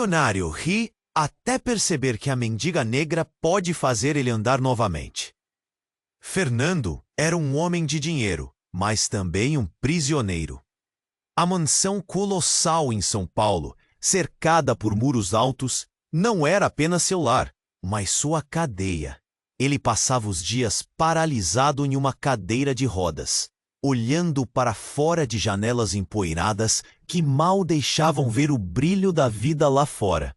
milionário ri até perceber que a mendiga negra pode fazer ele andar novamente. Fernando era um homem de dinheiro, mas também um prisioneiro. A mansão colossal em São Paulo, cercada por muros altos, não era apenas seu lar, mas sua cadeia. Ele passava os dias paralisado em uma cadeira de rodas, olhando para fora de janelas empoeiradas que mal deixavam ver o brilho da vida lá fora.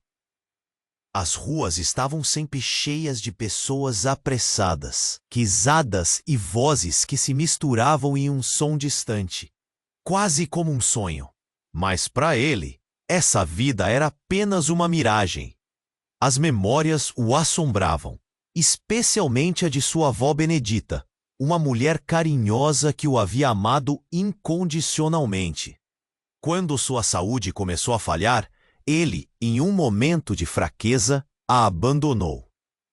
As ruas estavam sempre cheias de pessoas apressadas, risadas e vozes que se misturavam em um som distante, quase como um sonho. Mas para ele, essa vida era apenas uma miragem. As memórias o assombravam, especialmente a de sua avó Benedita, uma mulher carinhosa que o havia amado incondicionalmente. Quando sua saúde começou a falhar, ele, em um momento de fraqueza, a abandonou.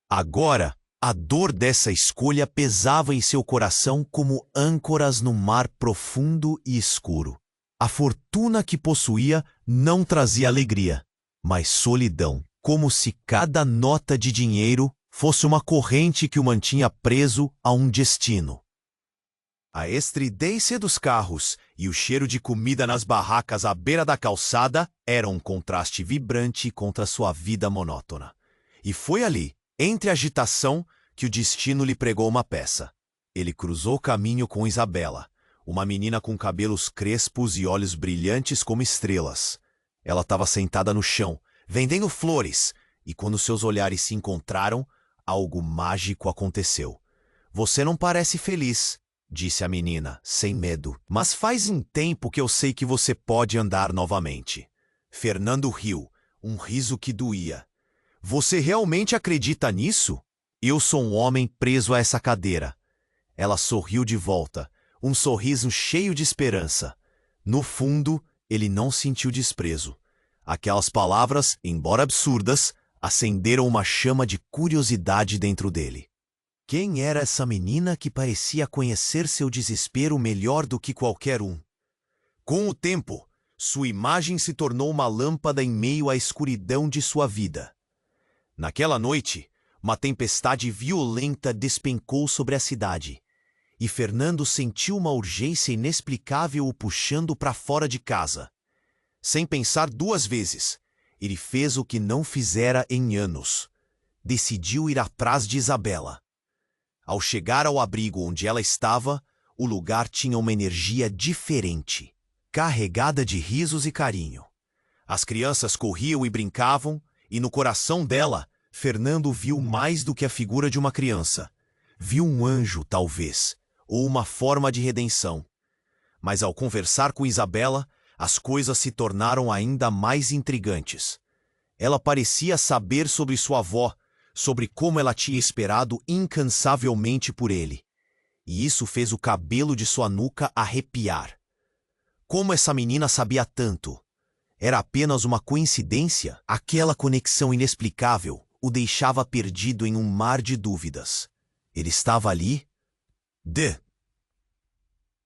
Agora, a dor dessa escolha pesava em seu coração como âncoras no mar profundo e escuro. A fortuna que possuía não trazia alegria, mas solidão, como se cada nota de dinheiro fosse uma corrente que o mantinha preso a um destino. A estridência dos carros e o cheiro de comida nas barracas à beira da calçada eram um contraste vibrante contra sua vida monótona. E foi ali, entre a agitação, que o destino lhe pregou uma peça. Ele cruzou caminho com Isabela, uma menina com cabelos crespos e olhos brilhantes como estrelas. Ela estava sentada no chão, vendendo flores, e quando seus olhares se encontraram, algo mágico aconteceu. "Você não parece feliz", disse a menina, sem medo. "Mas faz um tempo que eu sei que você pode andar novamente." Fernando riu, um riso que doía. "Você realmente acredita nisso? Eu sou um homem preso a essa cadeira." Ela sorriu de volta, um sorriso cheio de esperança. No fundo, ele não sentiu desprezo. Aquelas palavras, embora absurdas, acenderam uma chama de curiosidade dentro dele. Quem era essa menina que parecia conhecer seu desespero melhor do que qualquer um? Com o tempo, sua imagem se tornou uma lâmpada em meio à escuridão de sua vida. Naquela noite, uma tempestade violenta despencou sobre a cidade, e Fernando sentiu uma urgência inexplicável o puxando para fora de casa. Sem pensar duas vezes, ele fez o que não fizera em anos. Decidiu ir atrás de Isabela. Ao chegar ao abrigo onde ela estava, o lugar tinha uma energia diferente, carregada de risos e carinho. As crianças corriam e brincavam, e no coração dela, Fernando viu mais do que a figura de uma criança. Viu um anjo, talvez, ou uma forma de redenção. Mas ao conversar com Isabela, as coisas se tornaram ainda mais intrigantes. Ela parecia saber sobre sua avó, sobre como ela tinha esperado incansavelmente por ele. E isso fez o cabelo de sua nuca arrepiar. Como essa menina sabia tanto? Era apenas uma coincidência? Aquela conexão inexplicável o deixava perdido em um mar de dúvidas. Ele estava ali?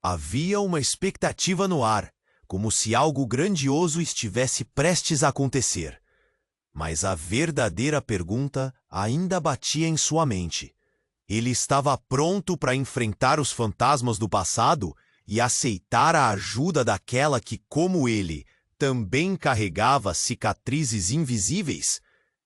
Havia uma expectativa no ar, como se algo grandioso estivesse prestes a acontecer. Mas a verdadeira pergunta ainda batia em sua mente. Ele estava pronto para enfrentar os fantasmas do passado e aceitar a ajuda daquela que, como ele, também carregava cicatrizes invisíveis?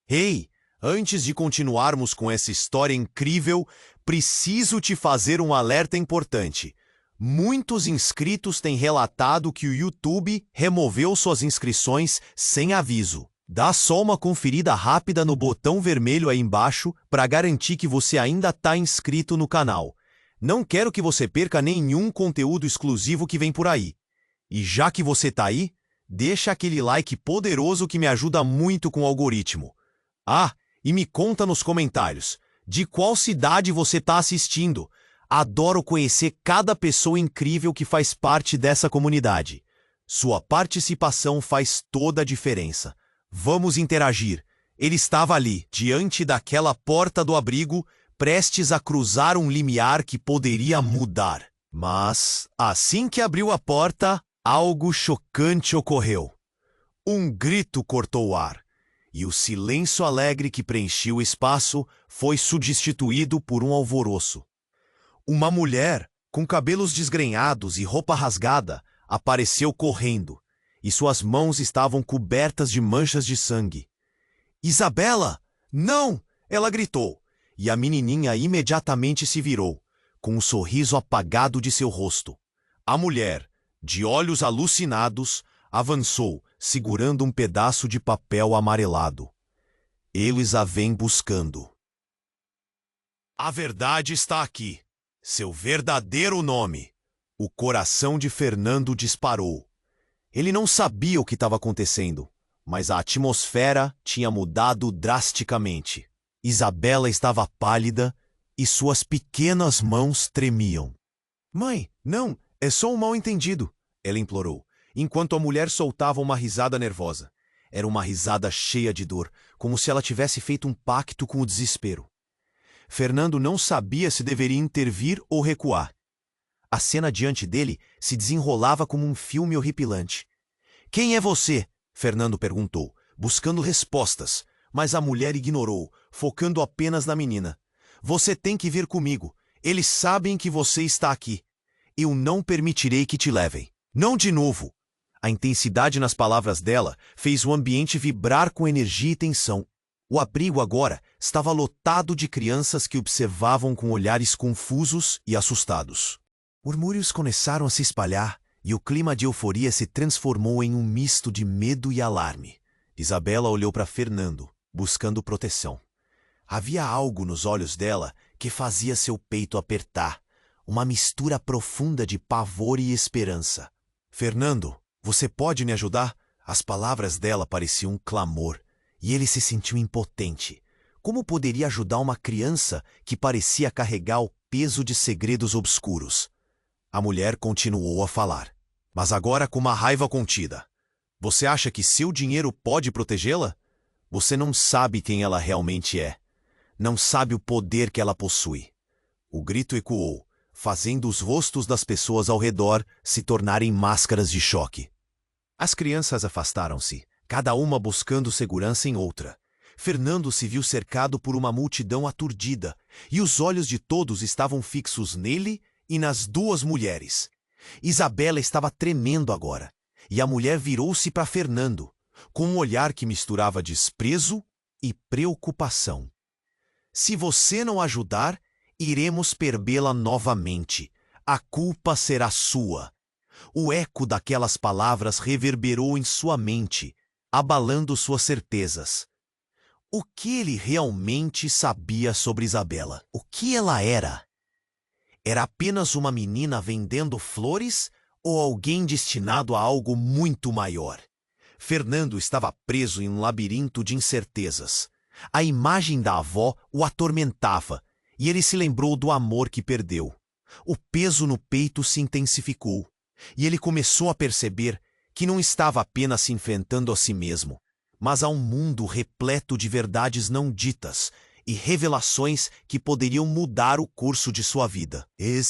Ei, antes de continuarmos com essa história incrível, preciso te fazer um alerta importante. Muitos inscritos têm relatado que o YouTube removeu suas inscrições sem aviso. Dá só uma conferida rápida no botão vermelho aí embaixo para garantir que você ainda está inscrito no canal. Não quero que você perca nenhum conteúdo exclusivo que vem por aí. E já que você está aí, deixa aquele like poderoso que me ajuda muito com o algoritmo. Ah, e me conta nos comentários, de qual cidade você está assistindo? Adoro conhecer cada pessoa incrível que faz parte dessa comunidade. Sua participação faz toda a diferença. Vamos interagir. Ele estava ali, diante daquela porta do abrigo, prestes a cruzar um limiar que poderia mudar. Mas, assim que abriu a porta, algo chocante ocorreu. Um grito cortou o ar. e o silêncio alegre que preenchia o espaço foi substituído por um alvoroço. Uma mulher, com cabelos desgrenhados e roupa rasgada, apareceu correndo, e suas mãos estavam cobertas de manchas de sangue. Isabela! Não! Ela gritou, e a menininha imediatamente se virou, com um sorriso apagado de seu rosto. A mulher, de olhos alucinados, avançou, segurando um pedaço de papel amarelado. Eles a vêm buscando. A verdade está aqui. Seu verdadeiro nome. O coração de Fernando disparou. Ele não sabia o que estava acontecendo, mas a atmosfera tinha mudado drasticamente. Isabela estava pálida e suas pequenas mãos tremiam. Mãe, não, é só um mal-entendido, ela implorou, enquanto a mulher soltava uma risada nervosa. Era uma risada cheia de dor, como se ela tivesse feito um pacto com o desespero. Fernando não sabia se deveria intervir ou recuar. A cena diante dele se desenrolava como um filme horripilante. Quem é você? Fernando perguntou, buscando respostas, mas a mulher ignorou, focando apenas na menina. Você tem que vir comigo. Eles sabem que você está aqui. Eu não permitirei que te levem. Não de novo. A intensidade nas palavras dela fez o ambiente vibrar com energia e tensão. O abrigo agora estava lotado de crianças que observavam com olhares confusos e assustados. Murmúrios começaram a se espalhar e o clima de euforia se transformou em um misto de medo e alarme. Isabela olhou para Fernando, buscando proteção. Havia algo nos olhos dela que fazia seu peito apertar, uma mistura profunda de pavor e esperança. Fernando, você pode me ajudar? As palavras dela pareciam um clamor, e ele se sentiu impotente. Como poderia ajudar uma criança que parecia carregar o peso de segredos obscuros? A mulher continuou a falar, mas agora com uma raiva contida. Você acha que seu dinheiro pode protegê-la? Você não sabe quem ela realmente é. Não sabe o poder que ela possui. O grito ecoou, fazendo os rostos das pessoas ao redor se tornarem máscaras de choque. As crianças afastaram-se, cada uma buscando segurança em outra. Fernando se viu cercado por uma multidão aturdida, e os olhos de todos estavam fixos nele e nas duas mulheres. Isabela estava tremendo agora, e a mulher virou-se para Fernando, com um olhar que misturava desprezo e preocupação. Se você não ajudar, iremos perdê-la novamente. A culpa será sua. O eco daquelas palavras reverberou em sua mente, abalando suas certezas. O que ele realmente sabia sobre Isabela? O que ela era? Era apenas uma menina vendendo flores ou alguém destinado a algo muito maior? Fernando estava preso em um labirinto de incertezas. A imagem da avó o atormentava, e ele se lembrou do amor que perdeu. O peso no peito se intensificou, e ele começou a perceber que não estava apenas se enfrentando a si mesmo, mas a um mundo repleto de verdades não ditas e revelações que poderiam mudar o curso de sua vida. E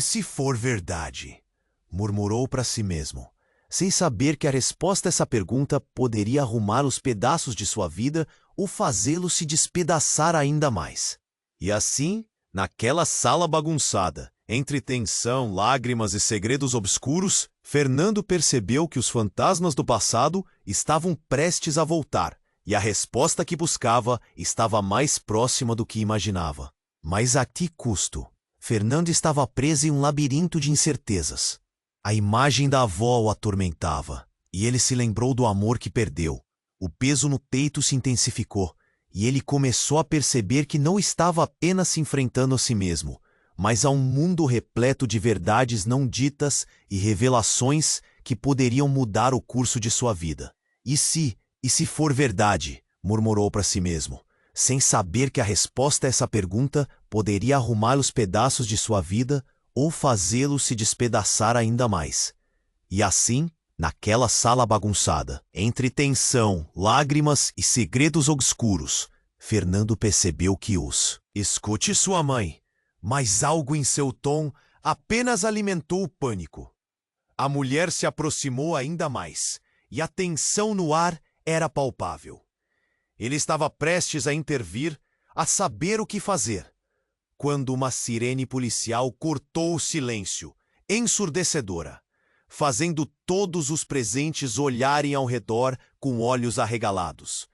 se for verdade? Murmurou para si mesmo, sem saber que a resposta a essa pergunta poderia arrumar os pedaços de sua vida ou fazê-lo se despedaçar ainda mais. E assim, naquela sala bagunçada, entre tensão, lágrimas e segredos obscuros, Fernando percebeu que os fantasmas do passado estavam prestes a voltar, e a resposta que buscava estava mais próxima do que imaginava. Mas a que custo? Fernando estava preso em um labirinto de incertezas. A imagem da avó o atormentava, e ele se lembrou do amor que perdeu. O peso no peito se intensificou, e ele começou a perceber que não estava apenas se enfrentando a si mesmo, mas a um mundo repleto de verdades não ditas e revelações que poderiam mudar o curso de sua vida. E se for verdade? Murmurou para si mesmo, sem saber que a resposta a essa pergunta poderia arrumar os pedaços de sua vida ou fazê-lo se despedaçar ainda mais. E assim, naquela sala bagunçada, entre tensão, lágrimas e segredos obscuros, Fernando percebeu que escute sua mãe, mas algo em seu tom apenas alimentou o pânico. A mulher se aproximou ainda mais, e a tensão no ar era palpável. Ele estava prestes a intervir, a saber o que fazer, quando uma sirene policial cortou o silêncio, ensurdecedora, fazendo todos os presentes olharem ao redor com olhos arregalados.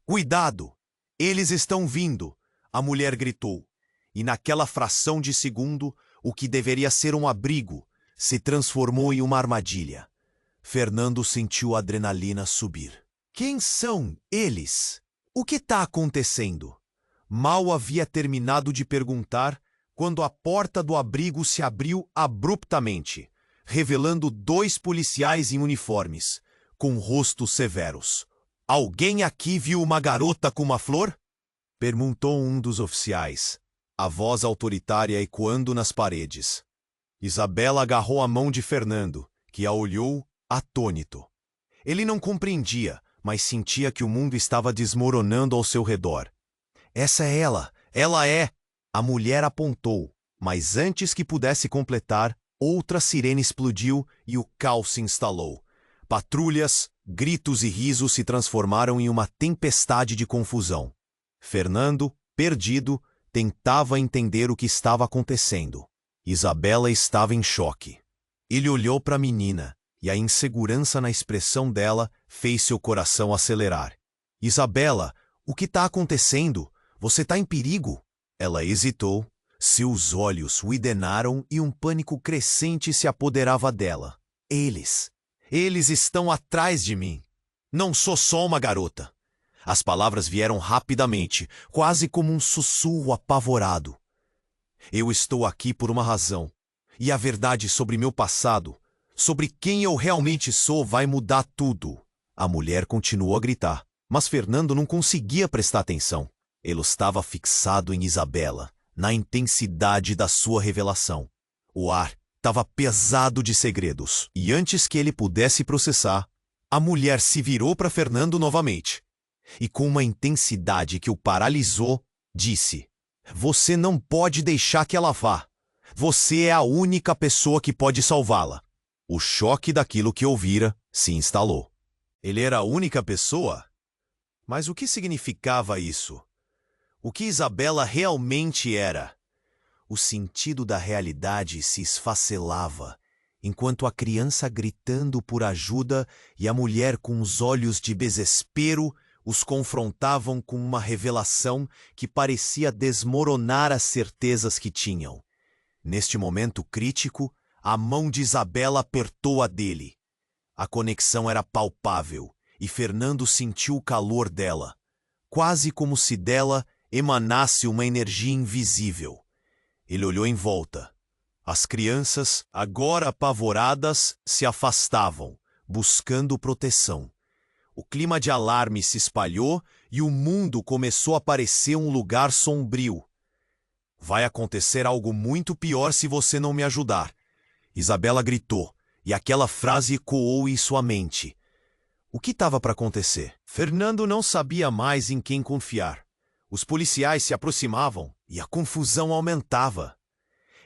"Cuidado! Eles estão vindo!" a mulher gritou, e naquela fração de segundo, o que deveria ser um abrigo se transformou em uma armadilha. Fernando sentiu a adrenalina subir. Quem são eles? O que está acontecendo? Mal havia terminado de perguntar quando a porta do abrigo se abriu abruptamente, revelando 2 policiais em uniformes, com rostos severos. "Alguém aqui viu uma garota com uma flor?" perguntou um dos oficiais, a voz autoritária ecoando nas paredes. Isabela agarrou a mão de Fernando, que a olhou atônito. Ele não compreendia, mas sentia que o mundo estava desmoronando ao seu redor. "Essa é ela! Ela é!" A mulher apontou, mas antes que pudesse completar, outra sirene explodiu e o caos se instalou. Patrulhas, gritos e risos se transformaram em uma tempestade de confusão. Fernando, perdido, tentava entender o que estava acontecendo. Isabela estava em choque. Ele olhou para a menina, e a insegurança na expressão dela fez seu coração acelerar. "Isabela, o que está acontecendo? Você está em perigo?" Ela hesitou, seus olhos uidenaram e um pânico crescente se apoderava dela. Eles estão atrás de mim. Não sou só uma garota." As palavras vieram rapidamente, quase como um sussurro apavorado. "Eu estou aqui por uma razão, e a verdade sobre meu passado, sobre quem eu realmente sou, vai mudar tudo." A mulher continuou a gritar, mas Fernando não conseguia prestar atenção. Ele estava fixado em Isabela, na intensidade da sua revelação. O ar estava pesado de segredos, e antes que ele pudesse processar, a mulher se virou para Fernando novamente, e com uma intensidade que o paralisou, disse: "Você não pode deixar que ela vá. Você é a única pessoa que pode salvá-la." O choque daquilo que ouvira se instalou. Ele era a única pessoa? Mas o que significava isso? O que Isabela realmente era? O sentido da realidade se esfacelava, enquanto a criança gritando por ajuda e a mulher com os olhos de desespero os confrontavam com uma revelação que parecia desmoronar as certezas que tinham. Neste momento crítico, a mão de Isabela apertou a dele. A conexão era palpável e Fernando sentiu o calor dela, quase como se dela emanasse uma energia invisível. Ele olhou em volta. As crianças, agora apavoradas, se afastavam, buscando proteção. O clima de alarme se espalhou e o mundo começou a parecer um lugar sombrio. "Vai acontecer algo muito pior se você não me ajudar", Isabela gritou, e aquela frase ecoou em sua mente. O que estava para acontecer? Fernando não sabia mais em quem confiar. Os policiais se aproximavam e a confusão aumentava.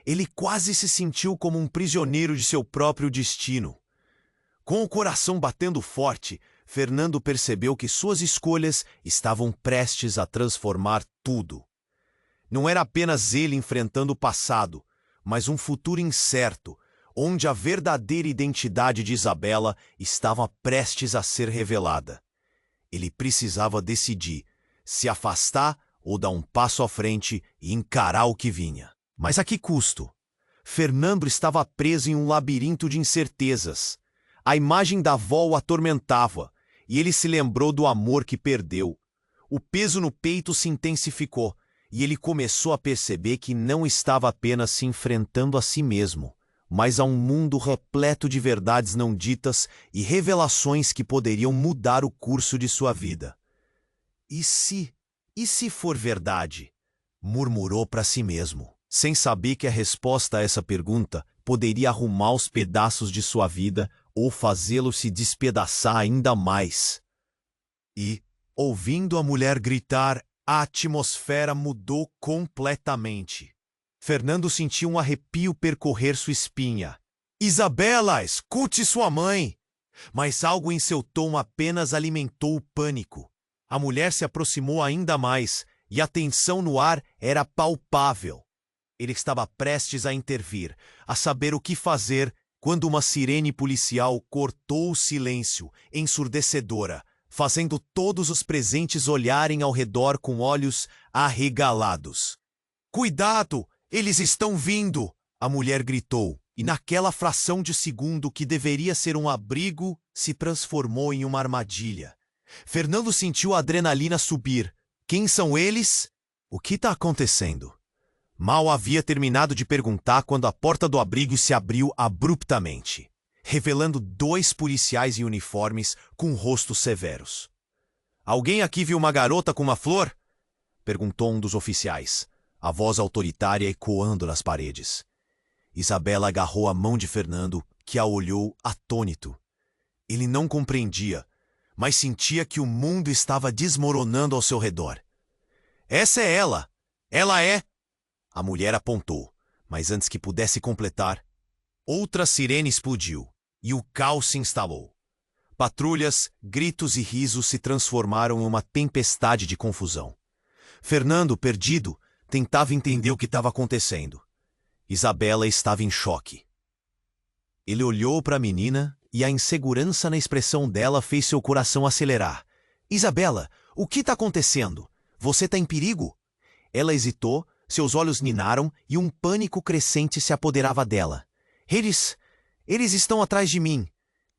Ele quase se sentiu como um prisioneiro de seu próprio destino. Com o coração batendo forte, Fernando percebeu que suas escolhas estavam prestes a transformar tudo. Não era apenas ele enfrentando o passado, mas um futuro incerto, onde a verdadeira identidade de Isabela estava prestes a ser revelada. Ele precisava decidir se afastar ou dar um passo à frente e encarar o que vinha. Mas a que custo? Fernando estava preso em um labirinto de incertezas. A imagem da avó o atormentava, e ele se lembrou do amor que perdeu. O peso no peito se intensificou, e ele começou a perceber que não estava apenas se enfrentando a si mesmo, mas a um mundo repleto de verdades não ditas e revelações que poderiam mudar o curso de sua vida. E se for verdade? Murmurou para si mesmo, sem saber que a resposta a essa pergunta poderia arrumar os pedaços de sua vida ou fazê-lo se despedaçar ainda mais. E, ouvindo a mulher gritar, a atmosfera mudou completamente. Fernando sentiu um arrepio percorrer sua espinha. "Isabela, escute sua mãe!" Mas algo em seu tom apenas alimentou o pânico. A mulher se aproximou ainda mais e a tensão no ar era palpável. Ele estava prestes a intervir, a saber o que fazer, quando uma sirene policial cortou o silêncio, ensurdecedora, fazendo todos os presentes olharem ao redor com olhos arregalados. "Cuidado! Eles estão vindo!" a mulher gritou, e naquela fração de segundo que deveria ser um abrigo, se transformou em uma armadilha. Fernando sentiu a adrenalina subir. Quem são eles? O que está acontecendo? Mal havia terminado de perguntar quando a porta do abrigo se abriu abruptamente, revelando 2 policiais em uniformes com rostos severos. "Alguém aqui viu uma garota com uma flor?" perguntou um dos oficiais, a voz autoritária ecoando nas paredes. Isabela agarrou a mão de Fernando, que a olhou atônito. Ele não compreendia, mas sentia que o mundo estava desmoronando ao seu redor. "Essa é ela! Ela é..." A mulher apontou, mas antes que pudesse completar, outra sirene explodiu e o caos se instalou. Patrulhas, gritos e risos se transformaram em uma tempestade de confusão. Fernando, perdido, tentava entender o que estava acontecendo. Isabela estava em choque. Ele olhou para a menina e a insegurança na expressão dela fez seu coração acelerar. "Isabela, o que está acontecendo? Você está em perigo?" Ela hesitou, seus olhos ninaram e um pânico crescente se apoderava dela. Eles estão atrás de mim.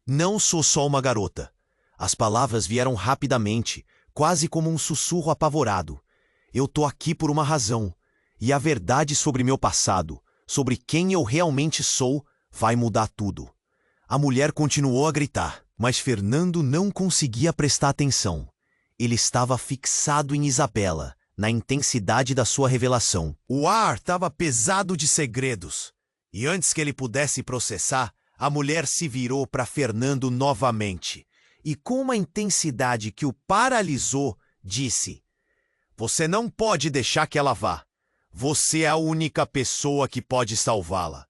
Não sou só uma garota." As palavras vieram rapidamente, quase como um sussurro apavorado. "Eu tô aqui por uma razão, e a verdade sobre meu passado, sobre quem eu realmente sou, vai mudar tudo." A mulher continuou a gritar, mas Fernando não conseguia prestar atenção. Ele estava fixado em Isabela, na intensidade da sua revelação. O ar estava pesado de segredos, e antes que ele pudesse processar, a mulher se virou para Fernando novamente, e com uma intensidade que o paralisou, disse: "Você não pode deixar que ela vá. Você é a única pessoa que pode salvá-la."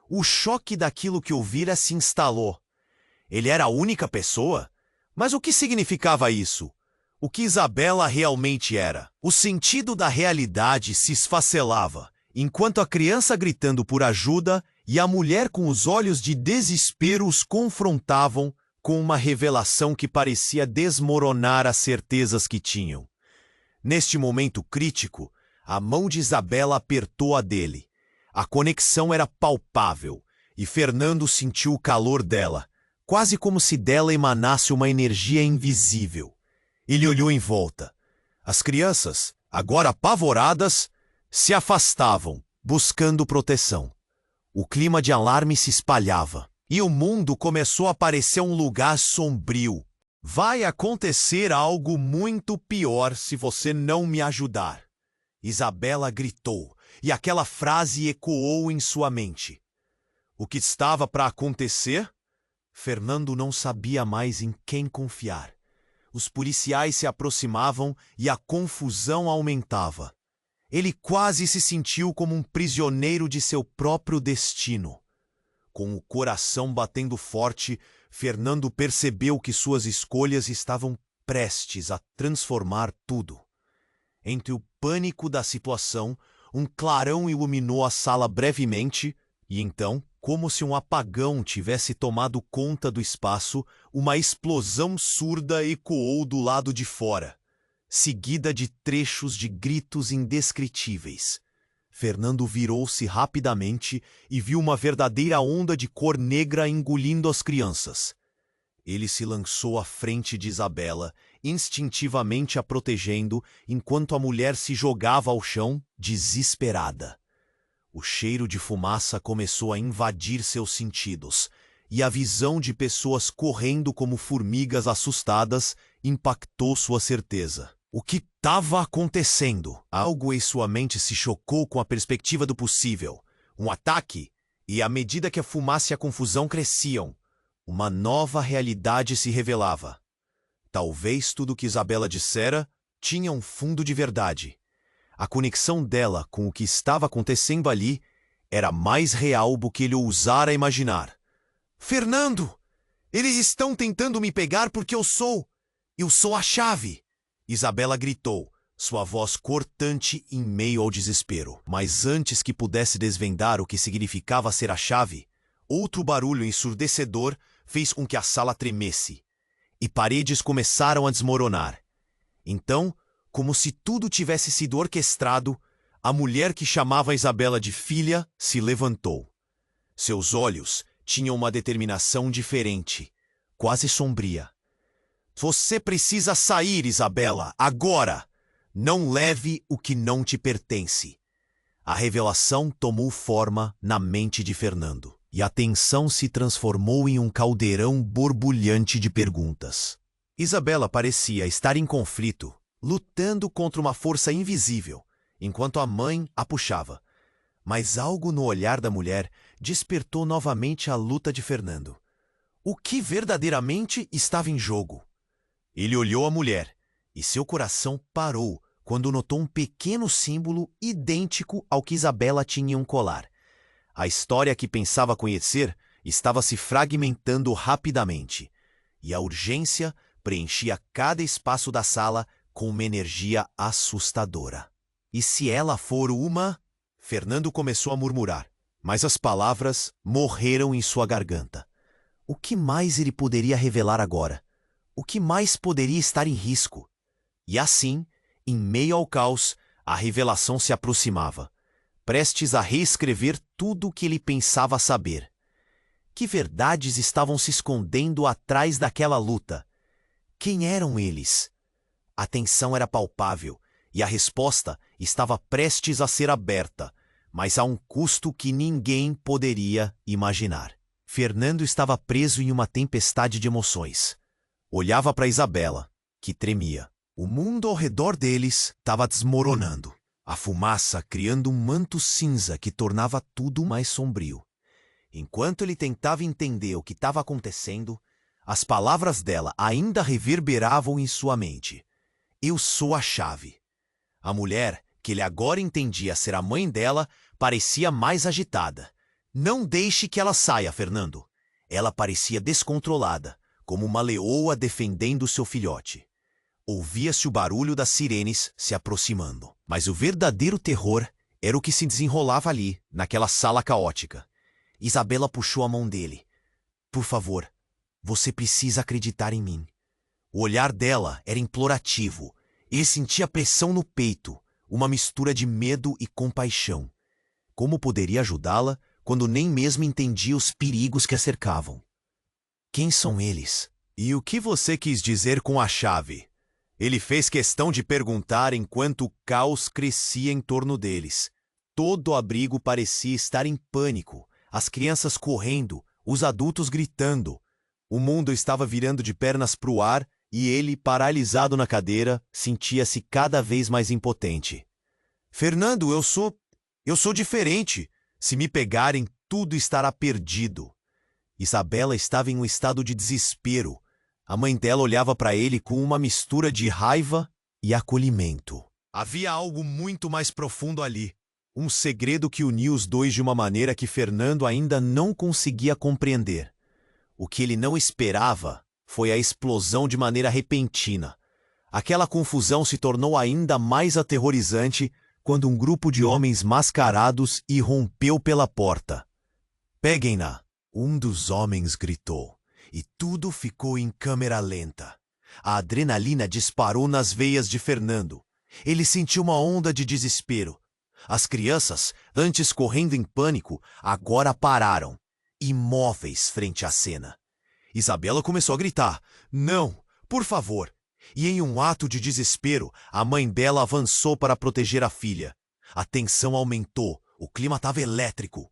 O choque daquilo que ouvira se instalou. Ele era a única pessoa? Mas o que significava isso? O que Isabela realmente era? O sentido da realidade se esfacelava, enquanto a criança gritando por ajuda e a mulher com os olhos de desespero os confrontavam com uma revelação que parecia desmoronar as certezas que tinham. Neste momento crítico, a mão de Isabela apertou a dele. A conexão era palpável, e Fernando sentiu o calor dela, quase como se dela emanasse uma energia invisível. Ele olhou em volta. As crianças, agora apavoradas, se afastavam, buscando proteção. O clima de alarme se espalhava, e o mundo começou a parecer um lugar sombrio. "Vai acontecer algo muito pior se você não me ajudar", Isabela gritou, e aquela frase ecoou em sua mente. O que estava para acontecer? Fernando não sabia mais em quem confiar. Os policiais se aproximavam e a confusão aumentava. Ele quase se sentiu como um prisioneiro de seu próprio destino. Com o coração batendo forte, Fernando percebeu que suas escolhas estavam prestes a transformar tudo. Entre o pânico da situação, um clarão iluminou a sala brevemente, e então, como se um apagão tivesse tomado conta do espaço, uma explosão surda ecoou do lado de fora, seguida de trechos de gritos indescritíveis. Fernando virou-se rapidamente e viu uma verdadeira onda de cor negra engolindo as crianças. Ele se lançou à frente de Isabela, instintivamente a protegendo, enquanto a mulher se jogava ao chão, desesperada. O cheiro de fumaça começou a invadir seus sentidos, e a visão de pessoas correndo como formigas assustadas impactou sua certeza. O que estava acontecendo? Algo em sua mente se chocou com a perspectiva do possível. Um ataque? E à medida que a fumaça e a confusão cresciam, uma nova realidade se revelava. Talvez tudo o que Isabela dissera tinha um fundo de verdade. A conexão dela com o que estava acontecendo ali era mais real do que ele ousara imaginar. "Fernando! Eles estão tentando me pegar porque eu sou a chave!" Isabela gritou, sua voz cortante em meio ao desespero. Mas antes que pudesse desvendar o que significava ser a chave, outro barulho ensurdecedor fez com que a sala tremesse, e paredes começaram a desmoronar. Então, como se tudo tivesse sido orquestrado, a mulher que chamava Isabela de filha se levantou. Seus olhos tinham uma determinação diferente, quase sombria. Você precisa sair, Isabela, agora! Não leve o que não te pertence. A revelação tomou forma na mente de Fernando, e a tensão se transformou em um caldeirão borbulhante de perguntas. Isabela parecia estar em conflito, lutando contra uma força invisível, enquanto a mãe a puxava. Mas algo no olhar da mulher despertou novamente a luta de Fernando. O que verdadeiramente estava em jogo? Ele olhou a mulher, e seu coração parou quando notou um pequeno símbolo idêntico ao que Isabela tinha em um colar. A história que pensava conhecer estava se fragmentando rapidamente, e a urgência preenchia cada espaço da sala com uma energia assustadora. E se ela for uma... Fernando começou a murmurar, mas as palavras morreram em sua garganta. O que mais ele poderia revelar agora? O que mais poderia estar em risco? E assim, em meio ao caos, a revelação se aproximava, prestes a reescrever tudo o que ele pensava saber. Que verdades estavam se escondendo atrás daquela luta? Quem eram eles? A tensão era palpável, e a resposta estava prestes a ser aberta, mas a um custo que ninguém poderia imaginar. Fernando estava preso em uma tempestade de emoções. Olhava para Isabela, que tremia. O mundo ao redor deles estava desmoronando, a fumaça criando um manto cinza que tornava tudo mais sombrio. Enquanto ele tentava entender o que estava acontecendo, as palavras dela ainda reverberavam em sua mente. Eu sou a chave. A mulher, que ele agora entendia ser a mãe dela, parecia mais agitada. Não deixe que ela saia, Fernando. Ela parecia descontrolada, como uma leoa defendendo seu filhote. Ouvia-se o barulho das sirenes se aproximando. Mas o verdadeiro terror era o que se desenrolava ali, naquela sala caótica. Isabela puxou a mão dele. Por favor, você precisa acreditar em mim. O olhar dela era implorativo. Ele sentia pressão no peito, uma mistura de medo e compaixão. Como poderia ajudá-la quando nem mesmo entendia os perigos que a cercavam? Quem são eles? E o que você quis dizer com a chave? Ele fez questão de perguntar enquanto o caos crescia em torno deles. Todo o abrigo parecia estar em pânico, as crianças correndo, os adultos gritando. O mundo estava virando de pernas para o ar e ele, paralisado na cadeira, sentia-se cada vez mais impotente. Fernando, eu sou diferente. Se me pegarem, tudo estará perdido. Isabela estava em um estado de desespero. A mãe dela olhava para ele com uma mistura de raiva e acolhimento. Havia algo muito mais profundo ali. Um segredo que unia os dois de uma maneira que Fernando ainda não conseguia compreender. O que ele não esperava foi a explosão de maneira repentina. Aquela confusão se tornou ainda mais aterrorizante quando um grupo de homens mascarados irrompeu pela porta. Peguem-na! Um dos homens gritou. E tudo ficou em câmera lenta. A adrenalina disparou nas veias de Fernando. Ele sentiu uma onda de desespero. As crianças, antes correndo em pânico, agora pararam, imóveis frente à cena. Isabela começou a gritar, não, por favor. E em um ato de desespero, a mãe dela avançou para proteger a filha. A tensão aumentou, o clima estava elétrico.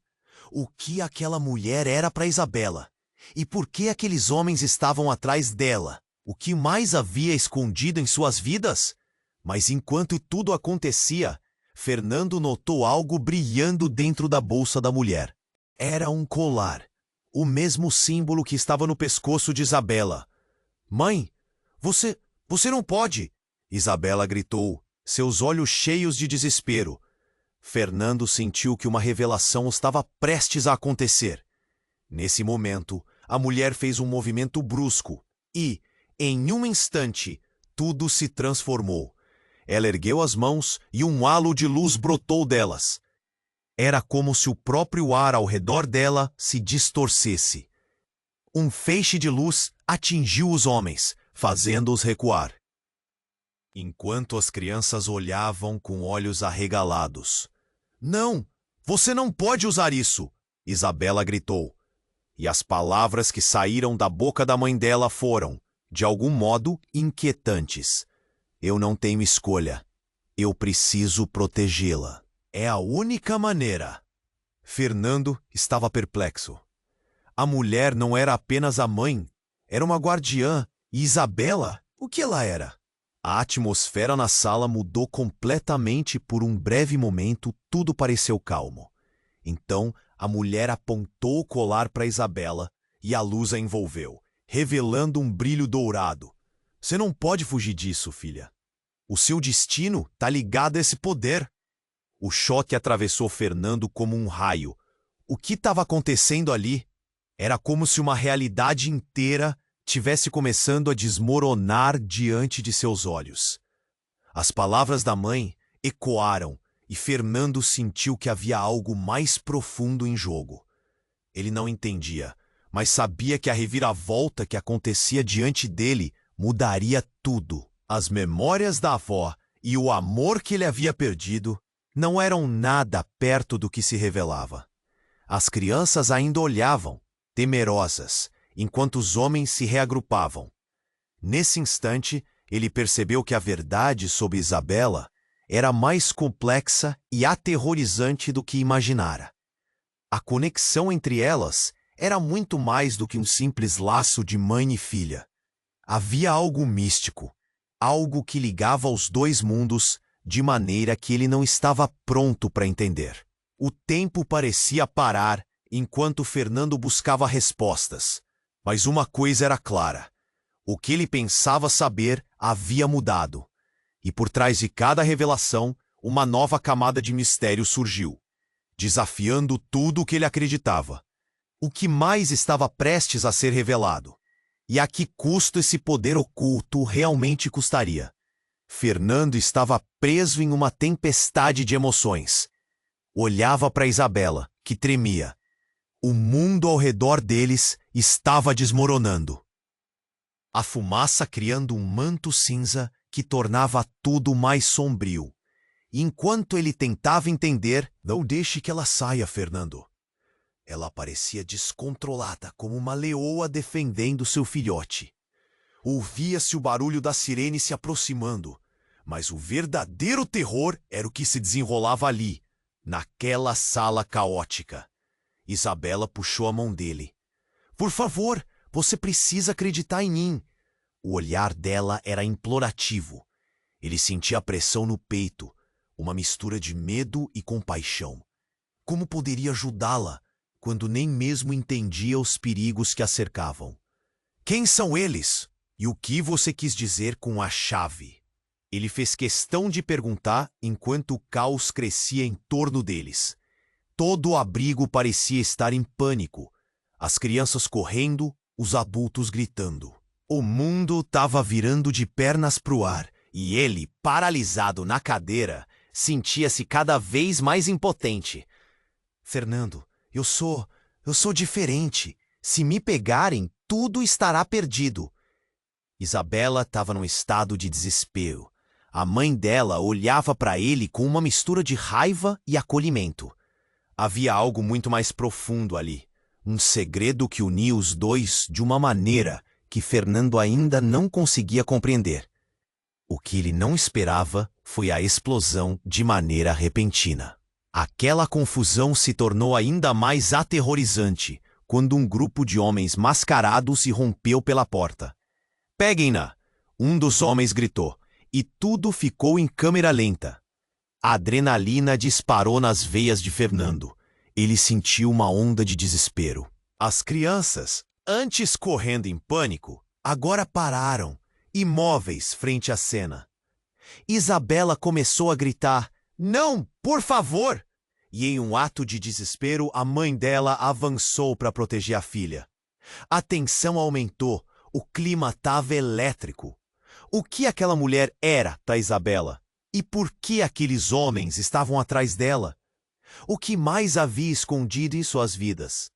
O que aquela mulher era para Isabela? E por que aqueles homens estavam atrás dela? O que mais havia escondido em suas vidas? Mas enquanto tudo acontecia, Fernando notou algo brilhando dentro da bolsa da mulher. Era um colar, o mesmo símbolo que estava no pescoço de Isabela. Mãe, você não pode! Isabela gritou, seus olhos cheios de desespero. Fernando sentiu que uma revelação estava prestes a acontecer. Nesse momento, a mulher fez um movimento brusco e, em um instante, tudo se transformou. Ela ergueu as mãos e um halo de luz brotou delas. Era como se o próprio ar ao redor dela se distorcesse. Um feixe de luz atingiu os homens, fazendo-os recuar. Enquanto as crianças olhavam com olhos arregalados. Não! Você não pode usar isso! Isabela gritou. E as palavras que saíram da boca da mãe dela foram, de algum modo, inquietantes. Eu não tenho escolha. Eu preciso protegê-la. É a única maneira. Fernando estava perplexo. A mulher não era apenas a mãe, era uma guardiã. E Isabela, o que ela era? A atmosfera na sala mudou completamente por um breve momento, tudo pareceu calmo. Então, a mulher apontou o colar para Isabela e a luz a envolveu, revelando um brilho dourado. Você não pode fugir disso, filha. O seu destino está ligado a esse poder. O choque atravessou Fernando como um raio. O que estava acontecendo ali? Era como se uma realidade inteira tivesse começando a desmoronar diante de seus olhos. As palavras da mãe ecoaram e Fernando sentiu que havia algo mais profundo em jogo. Ele não entendia, mas sabia que a reviravolta que acontecia diante dele mudaria tudo. As memórias da avó e o amor que ele havia perdido não eram nada perto do que se revelava. As crianças ainda olhavam, temerosas, enquanto os homens se reagrupavam. Nesse instante, ele percebeu que a verdade sobre Isabela era mais complexa e aterrorizante do que imaginara. A conexão entre elas era muito mais do que um simples laço de mãe e filha. Havia algo místico, algo que ligava os dois mundos de maneira que ele não estava pronto para entender. O tempo parecia parar enquanto Fernando buscava respostas. Mas uma coisa era clara. O que ele pensava saber havia mudado. E por trás de cada revelação, uma nova camada de mistério surgiu, desafiando tudo o que ele acreditava. O que mais estava prestes a ser revelado? E a que custo esse poder oculto realmente custaria? Fernando estava preso em uma tempestade de emoções. Olhava para Isabela, que tremia. O mundo ao redor deles estava desmoronando. A fumaça criando um manto cinza que tornava tudo mais sombrio. E enquanto ele tentava entender, não deixe que ela saia, Fernando. Ela parecia descontrolada, como uma leoa defendendo seu filhote. Ouvia-se o barulho da sirene se aproximando, mas o verdadeiro terror era o que se desenrolava ali, naquela sala caótica. Isabela puxou a mão dele. Por favor, você precisa acreditar em mim. O olhar dela era implorativo. Ele sentia a pressão no peito, uma mistura de medo e compaixão. Como poderia ajudá-la, quando nem mesmo entendia os perigos que a cercavam? Quem são eles? E o que você quis dizer com a chave? Ele fez questão de perguntar enquanto o caos crescia em torno deles. Todo o abrigo parecia estar em pânico. As crianças correndo, os adultos gritando. O mundo estava virando de pernas pro ar, e ele, paralisado na cadeira, sentia-se cada vez mais impotente. Fernando, eu sou diferente. Se me pegarem, tudo estará perdido. Isabela estava num estado de desespero. A mãe dela olhava para ele com uma mistura de raiva e acolhimento. Havia algo muito mais profundo ali. Um segredo que unia os dois de uma maneira que Fernando ainda não conseguia compreender. O que ele não esperava foi a explosão de maneira repentina. Aquela confusão se tornou ainda mais aterrorizante quando um grupo de homens mascarados irrompeu pela porta. "Peguem-na!" Um dos homens gritou, e tudo ficou em câmera lenta. A adrenalina disparou nas veias de Fernando. Ele sentiu uma onda de desespero. As crianças, antes correndo em pânico, agora pararam, imóveis frente à cena. Isabela começou a gritar, "Não, por favor!" E em um ato de desespero, a mãe dela avançou para proteger a filha. A tensão aumentou, o clima estava elétrico. O que aquela mulher era da Isabela? E por que aqueles homens estavam atrás dela? O que mais havia escondido em suas vidas?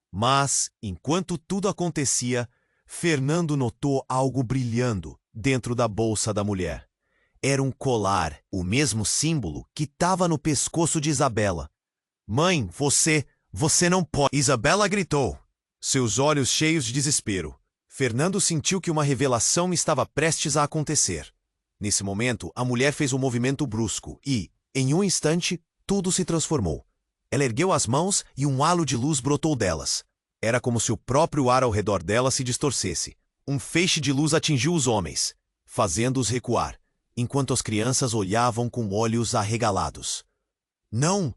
Mas, enquanto tudo acontecia, Fernando notou algo brilhando dentro da bolsa da mulher. Era um colar, o mesmo símbolo que estava no pescoço de Isabela. Mãe, você não pode... Isabela gritou, seus olhos cheios de desespero. Fernando sentiu que uma revelação estava prestes a acontecer. Nesse momento, a mulher fez um movimento brusco e, em um instante, tudo se transformou. Ela ergueu as mãos e um halo de luz brotou delas. Era como se o próprio ar ao redor dela se distorcesse. Um feixe de luz atingiu os homens, fazendo-os recuar, enquanto as crianças olhavam com olhos arregalados. Não!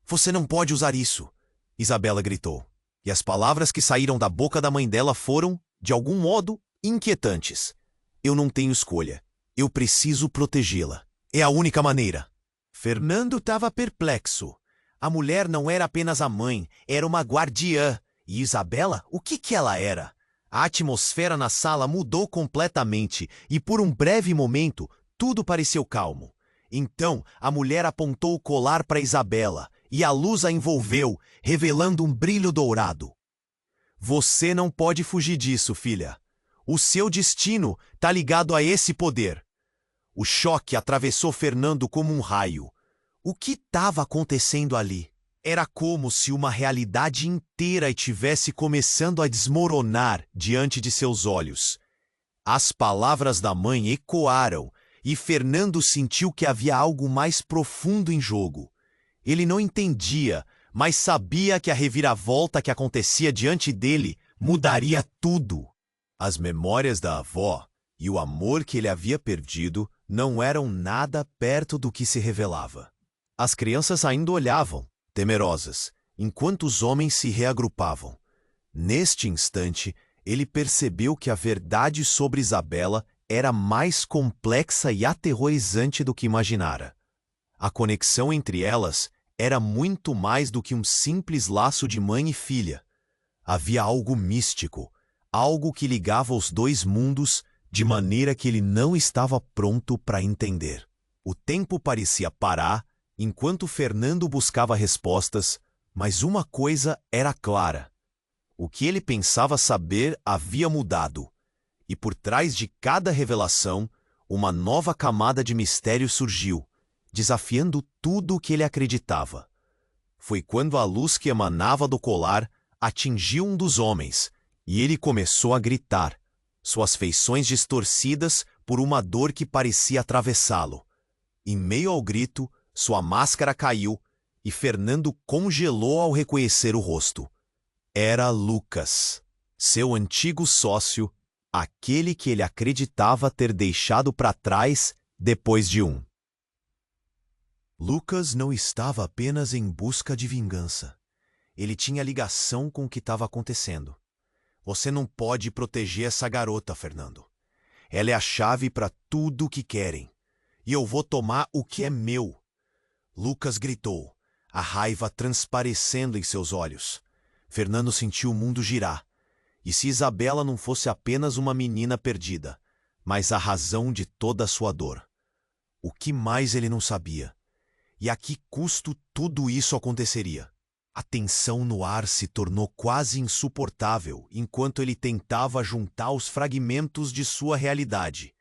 Você não pode usar isso! Isabela gritou. E as palavras que saíram da boca da mãe dela foram, de algum modo, inquietantes. Eu não tenho escolha. Eu preciso protegê-la. É a única maneira. Fernando estava perplexo. A mulher não era apenas a mãe, era uma guardiã. E Isabela, o que ela era? A atmosfera na sala mudou completamente e por um breve momento tudo pareceu calmo. Então a mulher apontou o colar para Isabela e a luz a envolveu, revelando um brilho dourado. Você não pode fugir disso, filha. O seu destino está ligado a esse poder. O choque atravessou Fernando como um raio. O que estava acontecendo ali? Era como se uma realidade inteira estivesse começando a desmoronar diante de seus olhos. As palavras da mãe ecoaram e Fernando sentiu que havia algo mais profundo em jogo. Ele não entendia, mas sabia que a reviravolta que acontecia diante dele mudaria tudo. As memórias da avó e o amor que ele havia perdido não eram nada perto do que se revelava. As crianças ainda olhavam, temerosas, enquanto os homens se reagrupavam. Neste instante, ele percebeu que a verdade sobre Isabela era mais complexa e aterrorizante do que imaginara. A conexão entre elas era muito mais do que um simples laço de mãe e filha. Havia algo místico, algo que ligava os dois mundos de maneira que ele não estava pronto para entender. O tempo parecia parar enquanto Fernando buscava respostas, mas uma coisa era clara. O que ele pensava saber havia mudado, e por trás de cada revelação, uma nova camada de mistério surgiu, desafiando tudo o que ele acreditava. Foi quando a luz que emanava do colar atingiu um dos homens, e ele começou a gritar, suas feições distorcidas por uma dor que parecia atravessá-lo. Em meio ao grito, sua máscara caiu e Fernando congelou ao reconhecer o rosto. Era Lucas, seu antigo sócio, aquele que ele acreditava ter deixado para trás depois de um. Lucas não estava apenas em busca de vingança. Ele tinha ligação com o que estava acontecendo. Você não pode proteger essa garota, Fernando. Ela é a chave para tudo o que querem. E eu vou tomar o que é meu. Lucas gritou, a raiva transparecendo em seus olhos. Fernando sentiu o mundo girar. E se Isabela não fosse apenas uma menina perdida, mas a razão de toda a sua dor? O que mais ele não sabia? E a que custo tudo isso aconteceria? A tensão no ar se tornou quase insuportável enquanto ele tentava juntar os fragmentos de sua realidade,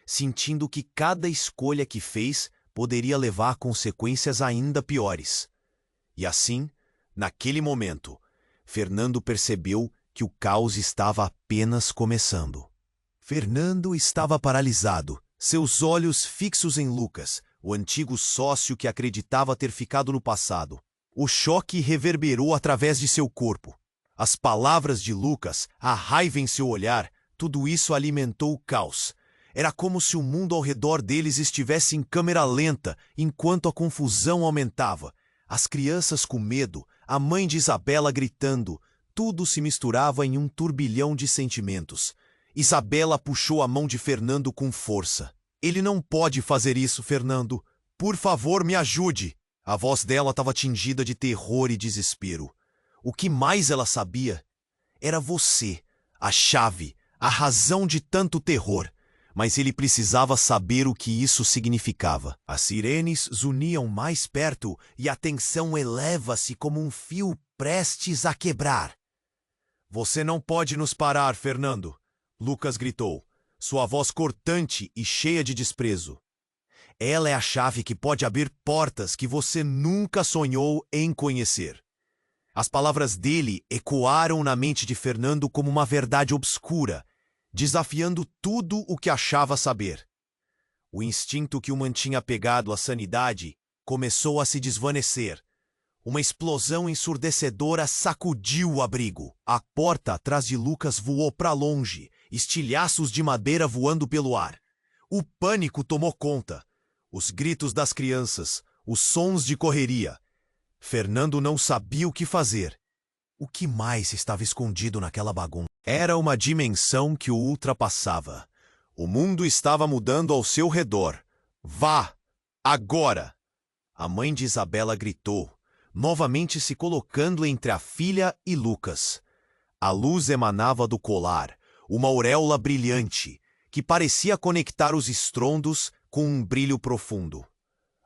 sentindo que cada escolha que fez poderia levar a consequências ainda piores. E assim, naquele momento, Fernando percebeu que o caos estava apenas começando. Fernando estava paralisado, seus olhos fixos em Lucas, o antigo sócio que acreditava ter ficado no passado. O choque reverberou através de seu corpo. As palavras de Lucas, a raiva em seu olhar, tudo isso alimentou o caos. Era como se o mundo ao redor deles estivesse em câmera lenta, enquanto a confusão aumentava. As crianças com medo, a mãe de Isabela gritando, tudo se misturava em um turbilhão de sentimentos. Isabela puxou a mão de Fernando com força. Ele não pode fazer isso, Fernando. Por favor, me ajude. A voz dela estava tingida de terror e desespero. O que mais ela sabia era você, a chave, a razão de tanto terror. mas ele precisava saber o que isso significava. As sirenes zuniam mais perto e a tensão eleva-se como um fio prestes a quebrar. Você não pode nos parar, Fernando, Lucas gritou, sua voz cortante e cheia de desprezo. Ela é a chave que pode abrir portas que você nunca sonhou em conhecer. As palavras dele ecoaram na mente de Fernando como uma verdade obscura, desafiando tudo o que achava saber. O instinto que o mantinha apegado à sanidade começou a se desvanecer. Uma explosão ensurdecedora sacudiu o abrigo. A porta atrás de Lucas voou para longe, estilhaços de madeira voando pelo ar. O pânico tomou conta. Os gritos das crianças, os sons de correria. Fernando não sabia o que fazer. O que mais estava escondido naquela bagunça? Era uma dimensão que o ultrapassava. O mundo estava mudando ao seu redor. Vá! Agora! A mãe de Isabela gritou, novamente se colocando entre a filha e Lucas. A luz emanava do colar, uma auréola brilhante, que parecia conectar os estrondos com um brilho profundo.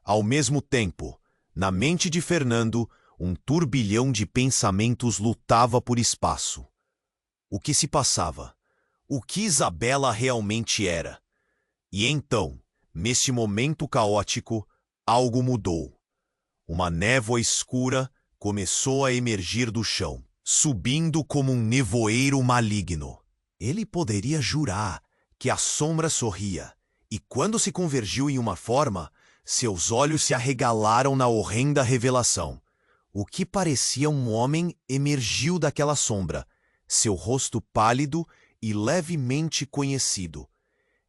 Ao mesmo tempo, na mente de Fernando, um turbilhão de pensamentos lutava por espaço. O que se passava? O que Isabela realmente era? E então, neste momento caótico, algo mudou. Uma névoa escura começou a emergir do chão, subindo como um nevoeiro maligno. Ele poderia jurar que a sombra sorria, e quando se convergiu em uma forma, seus olhos se arregalaram na horrenda revelação. O que parecia um homem emergiu daquela sombra, seu rosto pálido e levemente conhecido.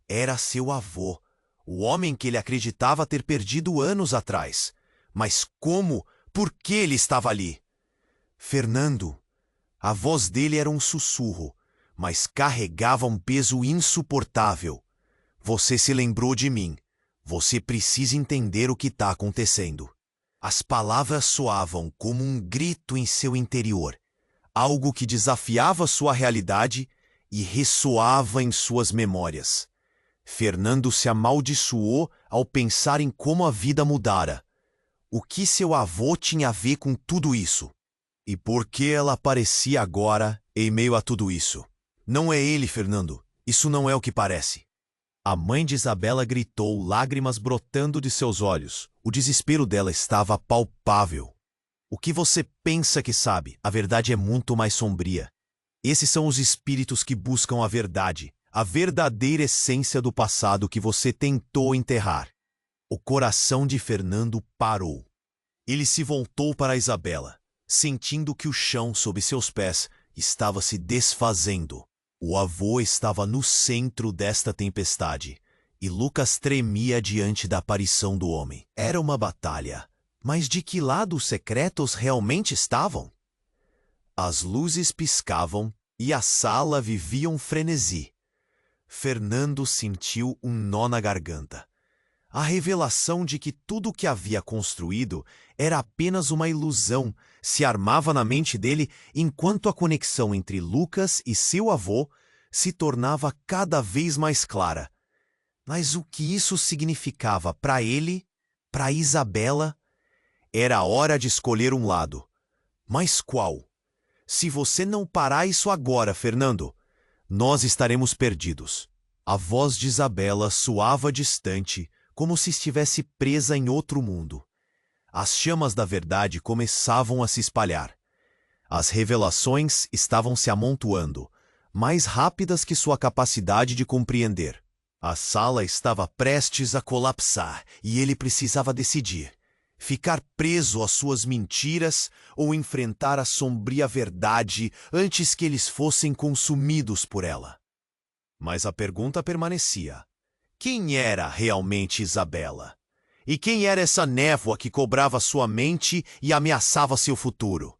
Era seu avô, o homem que ele acreditava ter perdido anos atrás. Mas como? Por que ele estava ali? Fernando. A voz dele era um sussurro, mas carregava um peso insuportável. Você se lembrou de mim. Você precisa entender o que está acontecendo. As palavras soavam como um grito em seu interior, algo que desafiava sua realidade e ressoava em suas memórias. Fernando se amaldiçoou ao pensar em como a vida mudara. O que seu avô tinha a ver com tudo isso? E por que ela aparecia agora em meio a tudo isso? Não é ele, Fernando. Isso não é o que parece. A mãe de Isabela gritou, lágrimas brotando de seus olhos. O desespero dela estava palpável. O que você pensa que sabe? A verdade é muito mais sombria. Esses são os espíritos que buscam a verdade, a verdadeira essência do passado que você tentou enterrar. O coração de Fernando parou. Ele se voltou para Isabela, sentindo que o chão sob seus pés estava se desfazendo. O avô estava no centro desta tempestade, e Lucas tremia diante da aparição do homem. Era uma batalha, mas de que lado os secretos realmente estavam? As luzes piscavam e a sala vivia um frenesi. Fernando sentiu um nó na garganta. A revelação de que tudo o que havia construído era apenas uma ilusão se armava na mente dele enquanto a conexão entre Lucas e seu avô se tornava cada vez mais clara. Mas o que isso significava para ele, para Isabela? Era hora de escolher um lado. Mas qual? Se você não parar isso agora, Fernando, nós estaremos perdidos. A voz de Isabela soava distante, como se estivesse presa em outro mundo. As chamas da verdade começavam a se espalhar. As revelações estavam se amontoando, mais rápidas que sua capacidade de compreender. A sala estava prestes a colapsar e ele precisava decidir: ficar preso às suas mentiras ou enfrentar a sombria verdade antes que eles fossem consumidos por ela. Mas a pergunta permanecia: quem era realmente Isabela? E quem era essa névoa que cobrava sua mente e ameaçava seu futuro?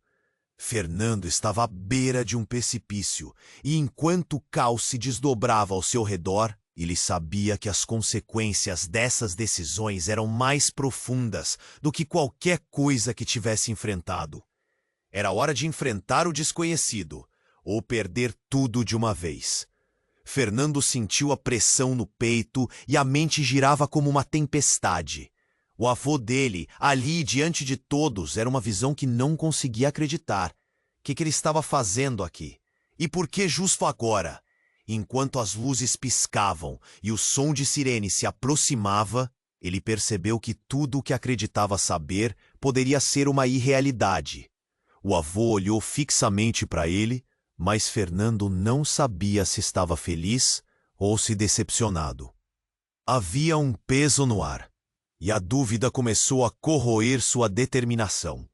Fernando estava à beira de um precipício, e enquanto o caos se desdobrava ao seu redor, ele sabia que as consequências dessas decisões eram mais profundas do que qualquer coisa que tivesse enfrentado. Era hora de enfrentar o desconhecido, ou perder tudo de uma vez. Fernando sentiu a pressão no peito e a mente girava como uma tempestade. O avô dele, ali diante de todos, era uma visão que não conseguia acreditar. O que ele estava fazendo aqui? E por que justo agora? Enquanto as luzes piscavam e o som de sirene se aproximava, ele percebeu que tudo o que acreditava saber poderia ser uma irrealidade. O avô olhou fixamente para ele, mas Fernando não sabia se estava feliz ou se decepcionado. Havia um peso no ar, e a dúvida começou a corroer sua determinação.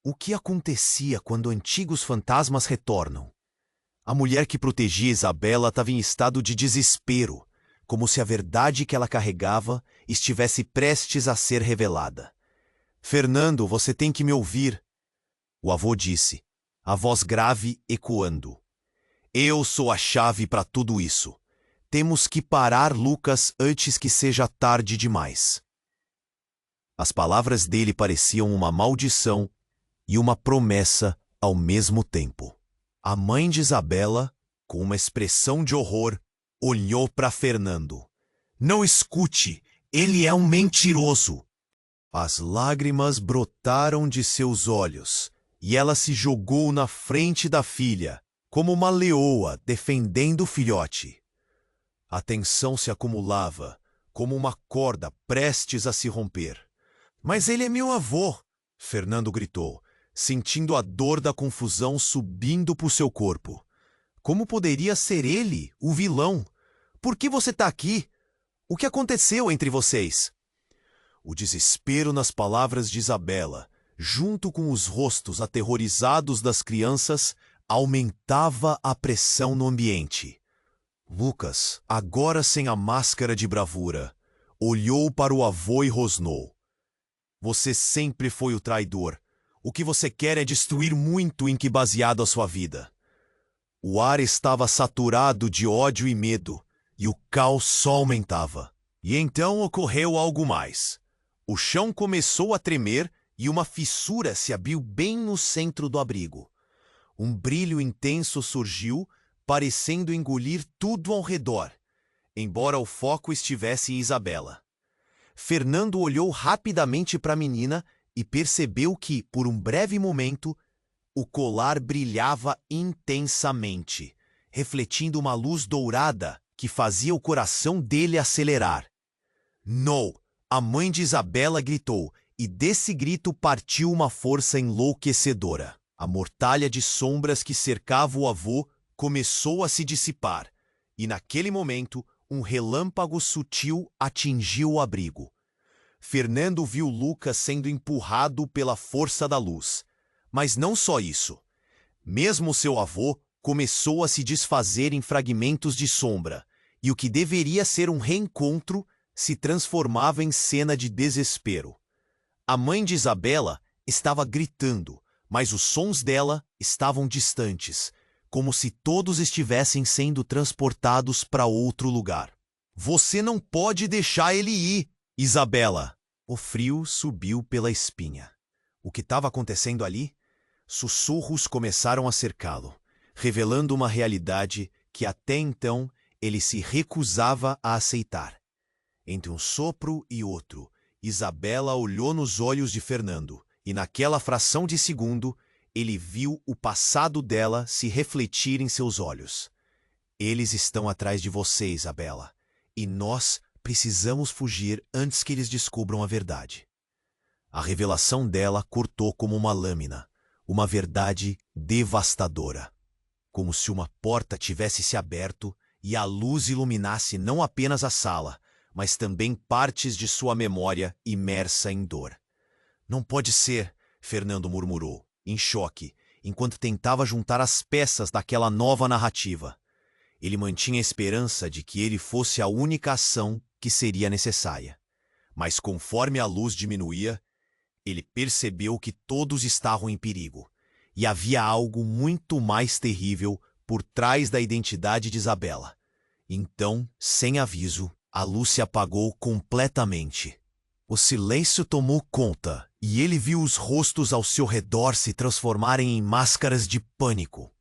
O que acontecia quando antigos fantasmas retornam? A mulher que protegia Isabela estava em estado de desespero, como se a verdade que ela carregava estivesse prestes a ser revelada. Fernando, você tem que me ouvir, o avô disse, a voz grave ecoando. Eu sou a chave para tudo isso. Temos que parar Lucas antes que seja tarde demais. As palavras dele pareciam uma maldição e uma promessa ao mesmo tempo. A mãe de Isabela, com uma expressão de horror, olhou para Fernando. Não escute, ele é um mentiroso. As lágrimas brotaram de seus olhos e ela se jogou na frente da filha, como uma leoa defendendo o filhote. A tensão se acumulava, como uma corda prestes a se romper. Mas ele é meu avô, Fernando gritou, sentindo a dor da confusão subindo por seu corpo. Como poderia ser ele, o vilão? Por que você está aqui? O que aconteceu entre vocês? O desespero nas palavras de Isabela, junto com os rostos aterrorizados das crianças, aumentava a pressão no ambiente. Lucas, agora sem a máscara de bravura, olhou para o avô e rosnou. Você sempre foi o traidor. O que você quer é destruir muito em que baseado a sua vida. O ar estava saturado de ódio e medo, e o caos só aumentava. E então ocorreu algo mais. O chão começou a tremer e uma fissura se abriu bem no centro do abrigo. Um brilho intenso surgiu, parecendo engolir tudo ao redor, embora o foco estivesse em Isabela. Fernando olhou rapidamente para a menina e percebeu que, por um breve momento, o colar brilhava intensamente, refletindo uma luz dourada que fazia o coração dele acelerar. "Não!" A mãe de Isabela gritou, e desse grito partiu uma força enlouquecedora. A mortalha de sombras que cercava o avô começou a se dissipar, e naquele momento um relâmpago sutil atingiu o abrigo. Fernando viu Lucas sendo empurrado pela força da luz. Mas não só isso. Mesmo seu avô começou a se desfazer em fragmentos de sombra, e o que deveria ser um reencontro se transformava em cena de desespero. A mãe de Isabela estava gritando, mas os sons dela estavam distantes, como se todos estivessem sendo transportados para outro lugar. "Você não pode deixar ele ir, Isabela!" O frio subiu pela espinha. O que estava acontecendo ali? Sussurros começaram a cercá-lo, revelando uma realidade que até então ele se recusava a aceitar. Entre um sopro e outro, Isabela olhou nos olhos de Fernando, e naquela fração de segundo, ele viu o passado dela se refletir em seus olhos. "Eles estão atrás de você, Isabela, e nós precisamos fugir antes que eles descubram a verdade." A revelação dela cortou como uma lâmina, uma verdade devastadora. Como se uma porta tivesse se aberto e a luz iluminasse não apenas a sala, mas também partes de sua memória imersa em dor. "Não pode ser", Fernando murmurou, em choque, enquanto tentava juntar as peças daquela nova narrativa. Ele mantinha a esperança de que ele fosse a única ação que seria necessária. Mas conforme a luz diminuía, ele percebeu que todos estavam em perigo, e havia algo muito mais terrível por trás da identidade de Isabela. Então, sem aviso, a luz se apagou completamente. O silêncio tomou conta, e ele viu os rostos ao seu redor se transformarem em máscaras de pânico.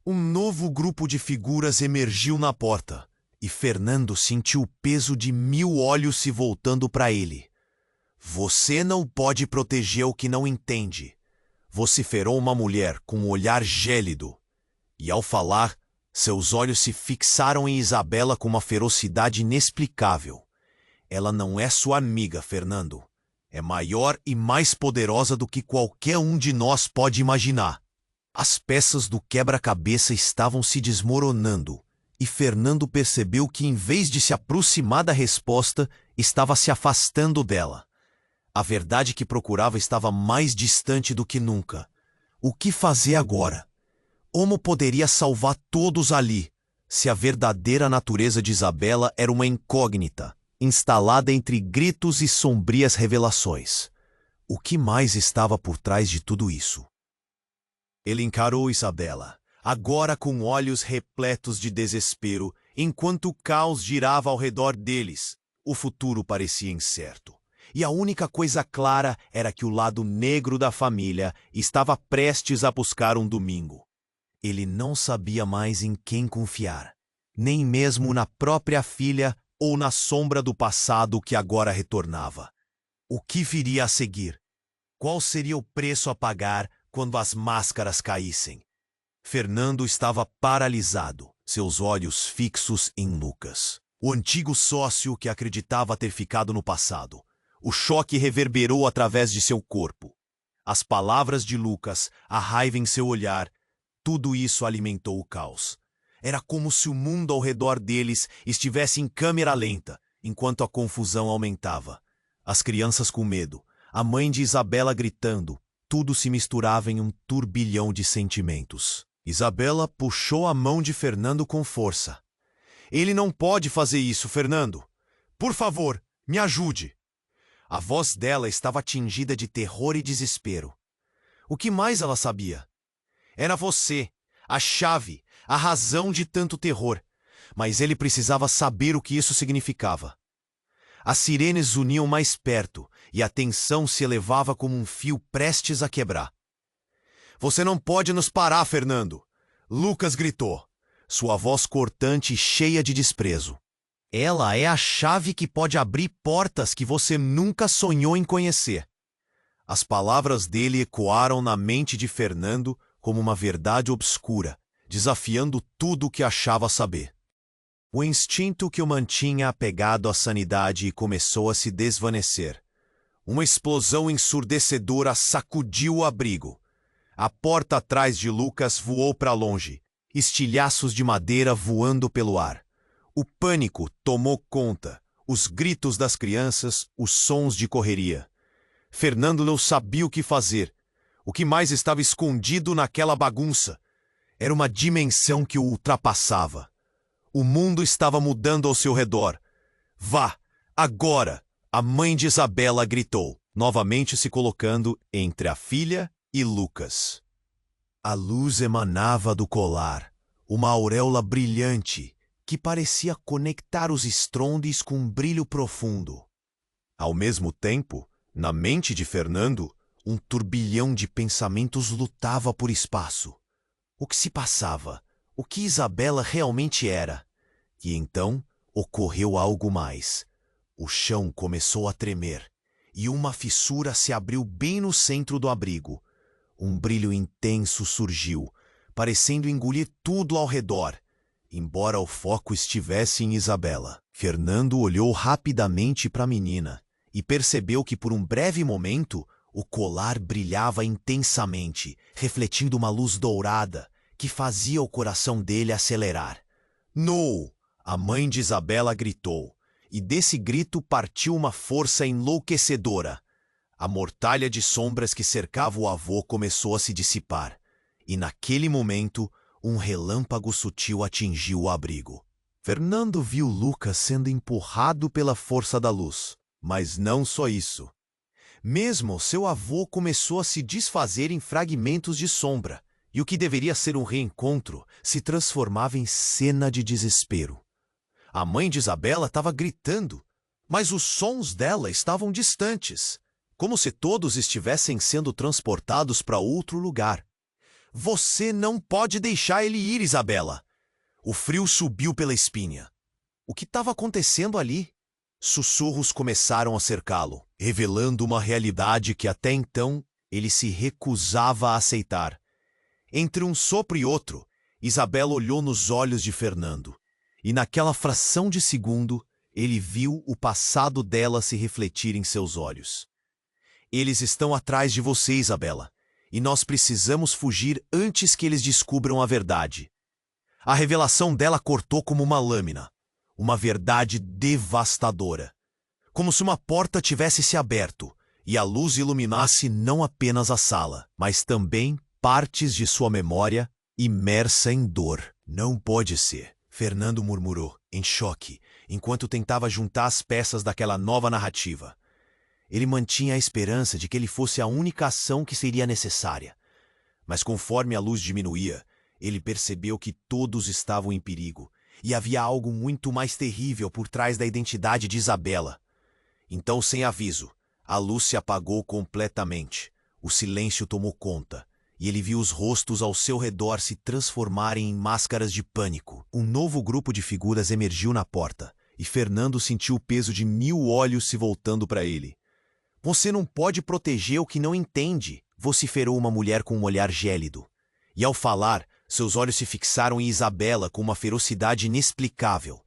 Um novo grupo de figuras emergiu na porta, e Fernando sentiu o peso de 1000 olhos se voltando para ele. Você não pode proteger o que não entende, vociferou uma mulher com um olhar gélido. E ao falar, seus olhos se fixaram em Isabela com uma ferocidade inexplicável. Ela não é sua amiga, Fernando. É maior e mais poderosa do que qualquer um de nós pode imaginar. As peças do quebra-cabeça estavam se desmoronando, e Fernando percebeu que, em vez de se aproximar da resposta, estava se afastando dela. A verdade que procurava estava mais distante do que nunca. O que fazer agora? Como poderia salvar todos ali, se a verdadeira natureza de Isabela era uma incógnita, instalada entre gritos e sombrias revelações? O que mais estava por trás de tudo isso? Ele encarou Isabela, agora com olhos repletos de desespero, enquanto o caos girava ao redor deles. O futuro parecia incerto. E a única coisa clara era que o lado negro da família estava prestes a buscar um domingo. Ele não sabia mais em quem confiar, nem mesmo na própria filha ou na sombra do passado que agora retornava. O que viria a seguir? Qual seria o preço a pagar quando as máscaras caíssem? Fernando estava paralisado, seus olhos fixos em Lucas, o antigo sócio que acreditava ter ficado no passado. O choque reverberou através de seu corpo. As palavras de Lucas, a raiva em seu olhar, tudo isso alimentou o caos. Era como se o mundo ao redor deles estivesse em câmera lenta, enquanto a confusão aumentava. As crianças com medo, a mãe de Isabela gritando, tudo se misturava em um turbilhão de sentimentos. Isabela puxou a mão de Fernando com força. Ele não pode fazer isso, Fernando. Por favor, me ajude. A voz dela estava tingida de terror e desespero. O que mais ela sabia? Era você, a chave, a razão de tanto terror. Mas ele precisava saber o que isso significava. As sirenes uniam mais perto e a tensão se elevava como um fio prestes a quebrar. Você não pode nos parar, Fernando! Lucas gritou, sua voz cortante e cheia de desprezo. Ela é a chave que pode abrir portas que você nunca sonhou em conhecer. As palavras dele ecoaram na mente de Fernando como uma verdade obscura, desafiando tudo o que achava saber. O instinto que o mantinha apegado à sanidade começou a se desvanecer. Uma explosão ensurdecedora sacudiu o abrigo. A porta atrás de Lucas voou para longe, estilhaços de madeira voando pelo ar. O pânico tomou conta, os gritos das crianças, os sons de correria. Fernando não sabia o que fazer. O que mais estava escondido naquela bagunça? Era uma dimensão que o ultrapassava. O mundo estava mudando ao seu redor. Vá, agora! A mãe de Isabela gritou, novamente se colocando entre a filha e Lucas. A luz emanava do colar, uma auréola brilhante, que parecia conectar os estrondes com um brilho profundo. Ao mesmo tempo, na mente de Fernando, um turbilhão de pensamentos lutava por espaço. O que se passava? O que Isabela realmente era? E então ocorreu algo mais. O chão começou a tremer, e uma fissura se abriu bem no centro do abrigo. Um brilho intenso surgiu, parecendo engolir tudo ao redor. Embora o foco estivesse em Isabela, Fernando olhou rapidamente para a menina e percebeu que por um breve momento o colar brilhava intensamente, refletindo uma luz dourada que fazia o coração dele acelerar. "No!" A mãe de Isabela gritou, e desse grito partiu uma força enlouquecedora. A mortalha de sombras que cercava o avô começou a se dissipar, e naquele momento um relâmpago sutil atingiu o abrigo. Fernando viu Lucas sendo empurrado pela força da luz, mas não só isso. Mesmo seu avô começou a se desfazer em fragmentos de sombra, e o que deveria ser um reencontro se transformava em cena de desespero. A mãe de Isabela estava gritando, mas os sons dela estavam distantes, como se todos estivessem sendo transportados para outro lugar. Você não pode deixar ele ir, Isabela. O frio subiu pela espinha. O que estava acontecendo ali? Sussurros começaram a cercá-lo, revelando uma realidade que até então ele se recusava a aceitar. Entre um sopro e outro, Isabela olhou nos olhos de Fernando, e naquela fração de segundo, ele viu o passado dela se refletir em seus olhos. Eles estão atrás de você, Isabela, e nós precisamos fugir antes que eles descubram a verdade. A revelação dela cortou como uma lâmina, uma verdade devastadora. Como se uma porta tivesse se aberto, e a luz iluminasse não apenas a sala, mas também partes de sua memória imersa em dor. Não pode ser, Fernando murmurou, em choque, enquanto tentava juntar as peças daquela nova narrativa. Ele mantinha a esperança de que ele fosse a única ação que seria necessária. Mas conforme a luz diminuía, ele percebeu que todos estavam em perigo, e havia algo muito mais terrível por trás da identidade de Isabela. Então, sem aviso, a luz se apagou completamente. O silêncio tomou conta, e ele viu os rostos ao seu redor se transformarem em máscaras de pânico. Um novo grupo de figuras emergiu na porta, e Fernando sentiu o peso de 1000 olhos se voltando para ele. Você não pode proteger o que não entende, vociferou uma mulher com um olhar gélido. E ao falar, seus olhos se fixaram em Isabela com uma ferocidade inexplicável.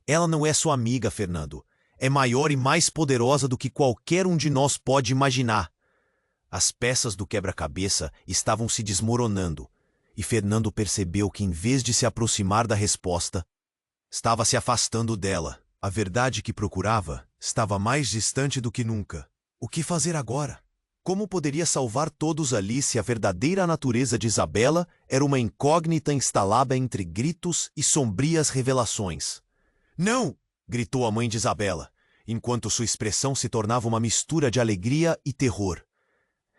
Ela não é sua amiga, Fernando. É maior e mais poderosa do que qualquer um de nós pode imaginar. As peças do quebra-cabeça estavam se desmoronando, e Fernando percebeu que, em vez de se aproximar da resposta, estava se afastando dela. A verdade que procurava estava mais distante do que nunca. O que fazer agora? Como poderia salvar todos ali se a verdadeira natureza de Isabela era uma incógnita instalada entre gritos e sombrias revelações? Não! Gritou a mãe de Isabela, enquanto sua expressão se tornava uma mistura de alegria e terror.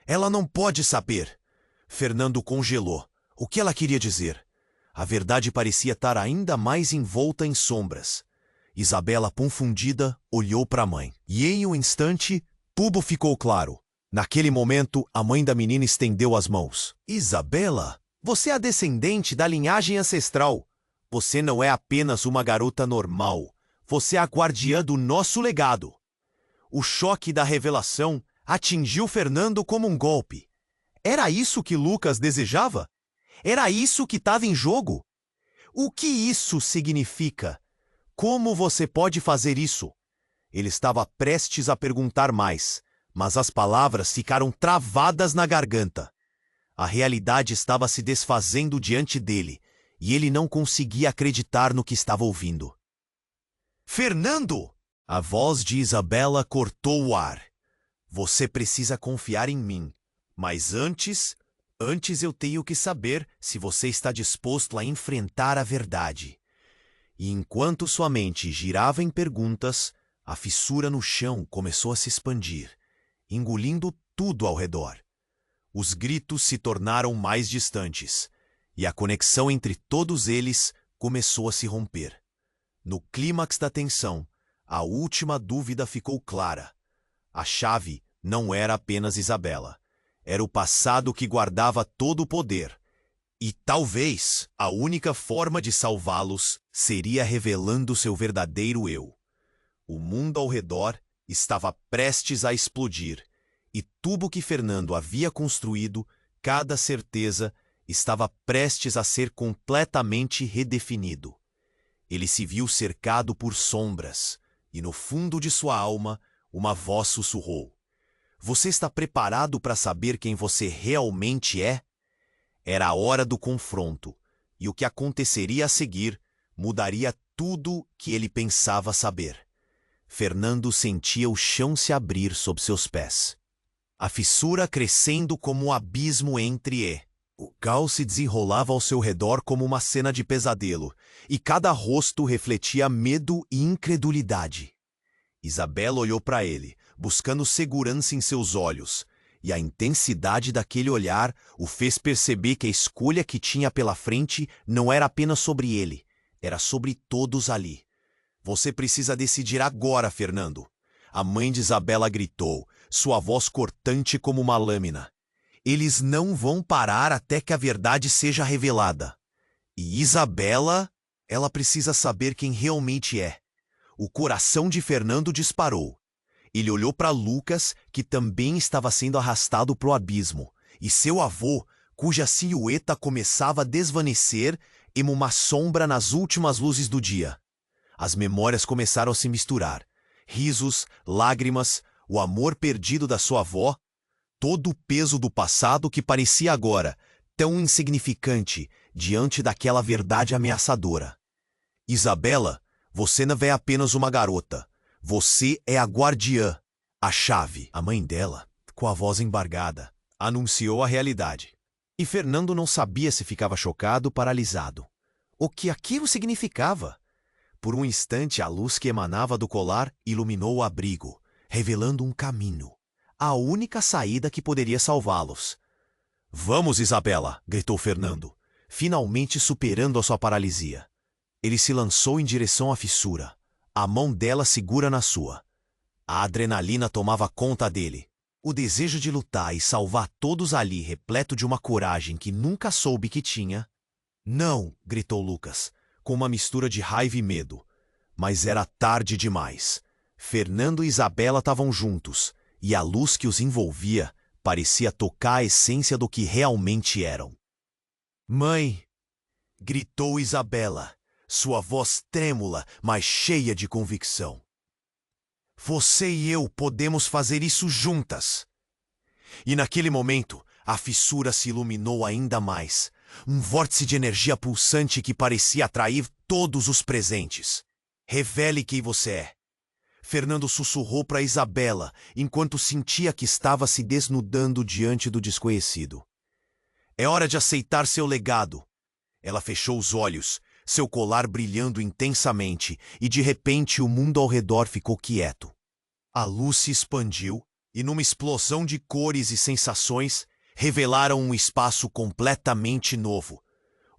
Ela não pode saber. Fernando congelou. O que ela queria dizer? A verdade parecia estar ainda mais envolta em sombras. Isabela, confundida, olhou para a mãe. E em um instante, tudo ficou claro. Naquele momento, a mãe da menina estendeu as mãos. Isabela, você é a descendente da linhagem ancestral. Você não é apenas uma garota normal. Você é a guardiã do nosso legado. O choque da revelação atingiu Fernando como um golpe. Era isso que Lucas desejava? Era isso que estava em jogo? O que isso significa? Como você pode fazer isso? Ele estava prestes a perguntar mais, mas as palavras ficaram travadas na garganta. A realidade estava se desfazendo diante dele, e ele não conseguia acreditar no que estava ouvindo. Fernando! A voz de Isabela cortou o ar. Você precisa confiar em mim, mas antes eu tenho que saber se você está disposto a enfrentar a verdade. E enquanto sua mente girava em perguntas, a fissura no chão começou a se expandir, engolindo tudo ao redor. Os gritos se tornaram mais distantes, e a conexão entre todos eles começou a se romper. No clímax da tensão, a última dúvida ficou clara. A chave não era apenas Isabela. Era o passado que guardava todo o poder. E talvez a única forma de salvá-los seria revelando seu verdadeiro eu. O mundo ao redor estava prestes a explodir, e tudo que Fernando havia construído, cada certeza, estava prestes a ser completamente redefinido. Ele se viu cercado por sombras, e no fundo de sua alma, uma voz sussurrou: Você está preparado para saber quem você realmente é? Era a hora do confronto, e o que aconteceria a seguir mudaria tudo que ele pensava saber. Fernando sentia o chão se abrir sob seus pés. A fissura crescendo como um abismo entre. O caos se desenrolava ao seu redor como uma cena de pesadelo, e cada rosto refletia medo e incredulidade. Isabela olhou para ele, buscando segurança em seus olhos, e a intensidade daquele olhar o fez perceber que a escolha que tinha pela frente não era apenas sobre ele, era sobre todos ali. Você precisa decidir agora, Fernando. A mãe de Isabela gritou, sua voz cortante como uma lâmina. Eles não vão parar até que a verdade seja revelada. E Isabela, ela precisa saber quem realmente é. O coração de Fernando disparou. Ele olhou para Lucas, que também estava sendo arrastado para o abismo, e seu avô, cuja silhueta começava a desvanecer em uma sombra nas últimas luzes do dia. As memórias começaram a se misturar. Risos, lágrimas, o amor perdido da sua avó, todo o peso do passado que parecia agora tão insignificante diante daquela verdade ameaçadora. Isabela, você não é apenas uma garota. Você é a guardiã, a chave. A mãe dela, com a voz embargada, anunciou a realidade. E Fernando não sabia se ficava chocado ou paralisado. O que aquilo significava? Por um instante, a luz que emanava do colar iluminou o abrigo, revelando um caminho, a única saída que poderia salvá-los. Vamos, Isabela! Gritou Fernando, finalmente superando a sua paralisia. Ele se lançou em direção à fissura, a mão dela segura na sua. A adrenalina tomava conta dele. O desejo de lutar e salvar todos ali, repleto de uma coragem que nunca soube que tinha. Não! Gritou Lucas, com uma mistura de raiva e medo. Mas era tarde demais. Fernando e Isabela estavam juntos, e a luz que os envolvia parecia tocar a essência do que realmente eram. Mãe! Gritou Isabela, sua voz trêmula, mas cheia de convicção. Você e eu podemos fazer isso juntas. E naquele momento, a fissura se iluminou ainda mais. Um vórtice de energia pulsante que parecia atrair todos os presentes. Revele quem você é. Fernando sussurrou para Isabela, enquanto sentia que estava se desnudando diante do desconhecido. É hora de aceitar seu legado. Ela fechou os olhos, seu colar brilhando intensamente, e de repente o mundo ao redor ficou quieto. A luz se expandiu, e numa explosão de cores e sensações, revelaram um espaço completamente novo,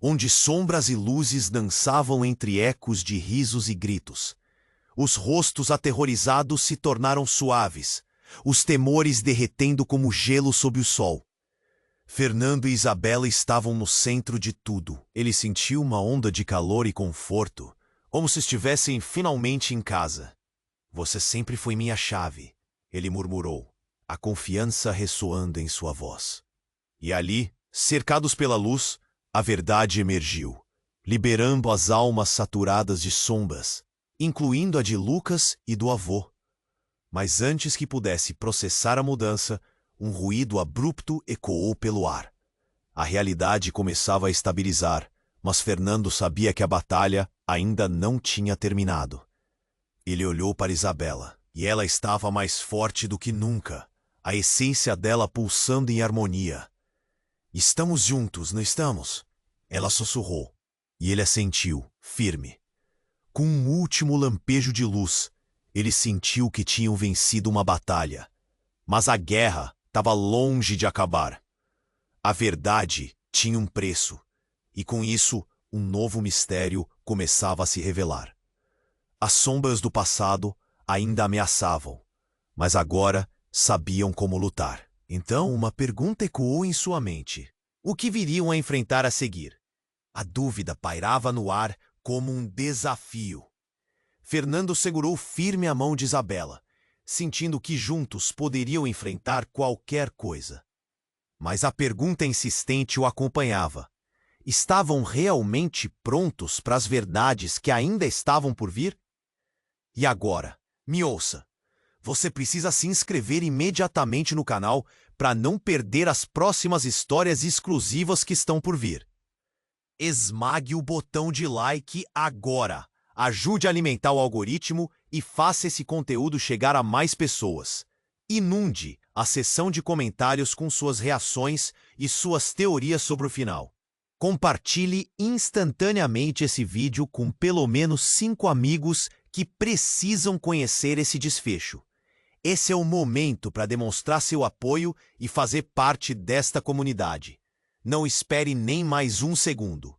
onde sombras e luzes dançavam entre ecos de risos e gritos. Os rostos aterrorizados se tornaram suaves, os temores derretendo como gelo sob o sol. Fernando e Isabela estavam no centro de tudo. Ele sentiu uma onda de calor e conforto, como se estivessem finalmente em casa. Você sempre foi minha chave, ele murmurou, a confiança ressoando em sua voz. E ali, cercados pela luz, a verdade emergiu, liberando as almas saturadas de sombras, incluindo a de Lucas e do avô. Mas antes que pudesse processar a mudança, um ruído abrupto ecoou pelo ar. A realidade começava a estabilizar, mas Fernando sabia que a batalha ainda não tinha terminado. Ele olhou para Isabela, e ela estava mais forte do que nunca, a essência dela pulsando em harmonia. Estamos juntos, não estamos? Ela sussurrou, e ele assentiu, firme. Com um último lampejo de luz, ele sentiu que tinham vencido uma batalha. Mas a guerra estava longe de acabar. A verdade tinha um preço, e com isso, um novo mistério começava a se revelar. As sombras do passado ainda ameaçavam, mas agora sabiam como lutar. Então, uma pergunta ecoou em sua mente. O que viriam a enfrentar a seguir? A dúvida pairava no ar como um desafio. Fernando segurou firme a mão de Isabela, sentindo que juntos poderiam enfrentar qualquer coisa. Mas a pergunta insistente o acompanhava. Estavam realmente prontos para as verdades que ainda estavam por vir? E agora, me ouça. Você precisa se inscrever imediatamente no canal para não perder as próximas histórias exclusivas que estão por vir. Esmague o botão de like agora. Ajude a alimentar o algoritmo e faça esse conteúdo chegar a mais pessoas. Inunde a seção de comentários com suas reações e suas teorias sobre o final. Compartilhe instantaneamente esse vídeo com pelo menos 5 amigos que precisam conhecer esse desfecho. Esse é o momento para demonstrar seu apoio e fazer parte desta comunidade. Não espere nem mais um segundo.